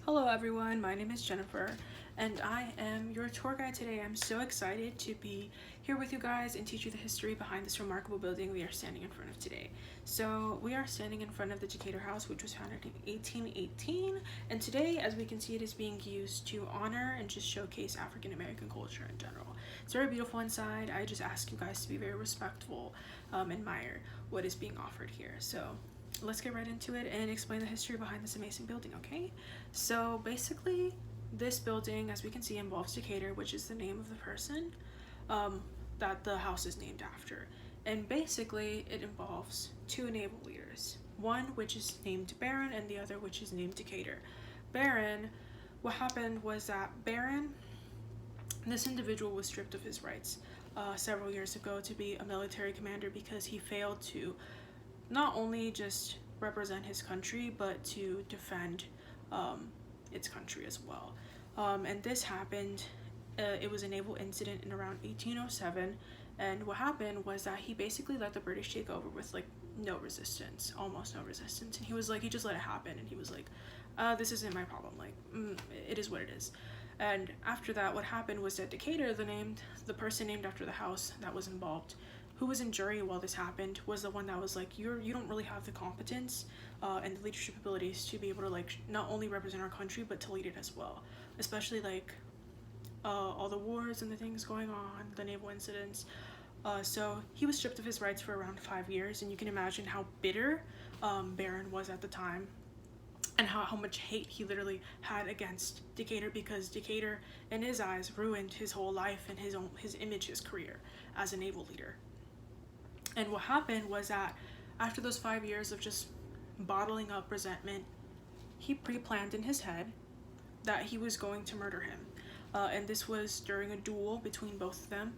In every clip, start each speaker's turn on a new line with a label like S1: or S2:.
S1: Hello everyone, my name is Jennifer and I am your tour guide today. I'm so excited to be here with you guys and teach you the history behind this remarkable building we are standing in front of today. So we are standing in front of the Decatur House, which was founded in 1818, and today, as we can see, it is being used to honor and just showcase African American culture in general. It's very beautiful inside. I just ask you guys to be very respectful, admire what is being offered here. So let's get right into it and explain the history behind this amazing building, okay? So basically, this building, as we can see, involves Decatur, which is the name of the person that the house is named after. And basically, it involves two naval leaders, one which is named Baron and the other which is named Decatur. Baron, what happened was that Baron, this individual was stripped of his rights several years ago to be a military commander because he failed to not only just represent his country, but to defend its country as well. And this happened, it was a naval incident in around 1807, and what happened was that he basically let the British take over with like no resistance, almost no resistance, and he was like, he just let it happen, and he was like, this isn't my problem, like, it is what it is. And after that, what happened was that Decatur, the person named after the house that was involved, who was in jury while this happened, was the one that was like, you don't really have the competence and the leadership abilities to be able to like not only represent our country but to lead it as well, especially like all the wars and the things going on, the naval incidents. So he was stripped of his rights for around 5 years, and you can imagine how bitter Baron was at the time and how much hate he literally had against Decatur, because Decatur in his eyes ruined his whole life and his image, his career as a naval leader. And what happened was that after those 5 years of just bottling up resentment, he pre-planned in his head that he was going to murder him. And this was during a duel between both of them.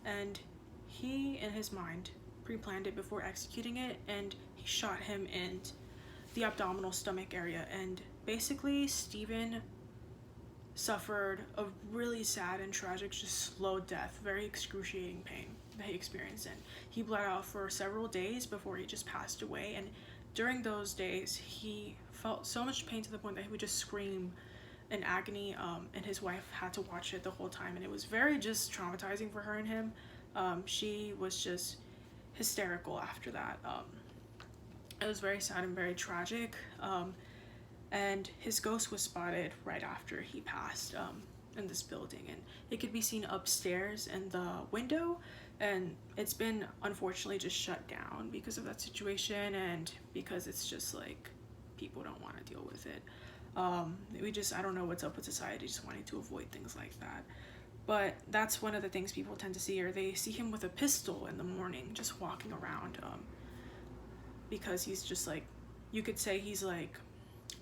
S1: And he, in his mind, pre-planned it before executing it, and he shot him in the abdominal stomach area. And basically, Stephen suffered a really sad and tragic, just slow death, very excruciating pain that he experienced, and he bled out for several days before he just passed away. And during those days, he felt so much pain to the point that he would just scream in agony, and his wife had to watch it the whole time, and it was very just traumatizing for her and him. She was just hysterical after that. It was very sad and very tragic, and his ghost was spotted right after he passed in this building, and it could be seen upstairs in the window, and it's been unfortunately just shut down because of that situation, and because it's just like people don't want to deal with it. I don't know what's up with society, just wanting to avoid things like that. But that's one of the things people tend to see, or they see him with a pistol in the morning just walking around, because he's just like, you could say he's like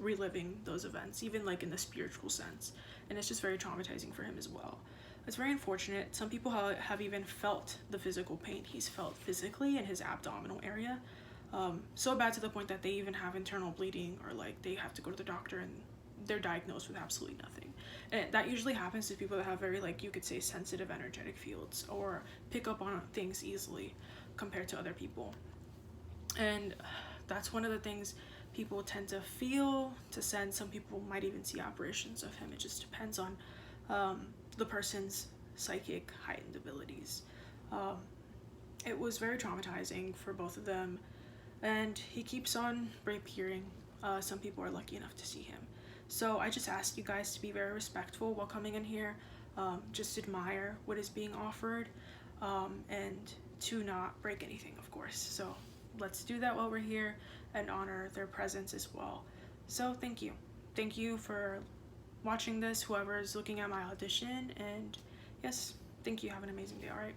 S1: reliving those events, even like in the spiritual sense, and it's just very traumatizing for him as well. It's very unfortunate. Some people have even felt the physical pain he's felt physically in his abdominal area, so bad to the point that they even have internal bleeding, or like they have to go to the doctor and they're diagnosed with absolutely nothing. And that usually happens to people that have very, like, you could say, sensitive energetic fields, or pick up on things easily compared to other people. And that's one of the things people tend to feel, to sense. Some people might even see apparitions of him. It just depends on the person's psychic heightened abilities. It was very traumatizing for both of them, and he keeps on reappearing. Some people are lucky enough to see him. So I just ask you guys to be very respectful while coming in here. Just admire what is being offered, and to not break anything, of course. So let's do that while we're here and honor their presence as well. So thank you. Thank you for watching this, whoever is looking at my audition, and yes, thank you. Have an amazing day. All right.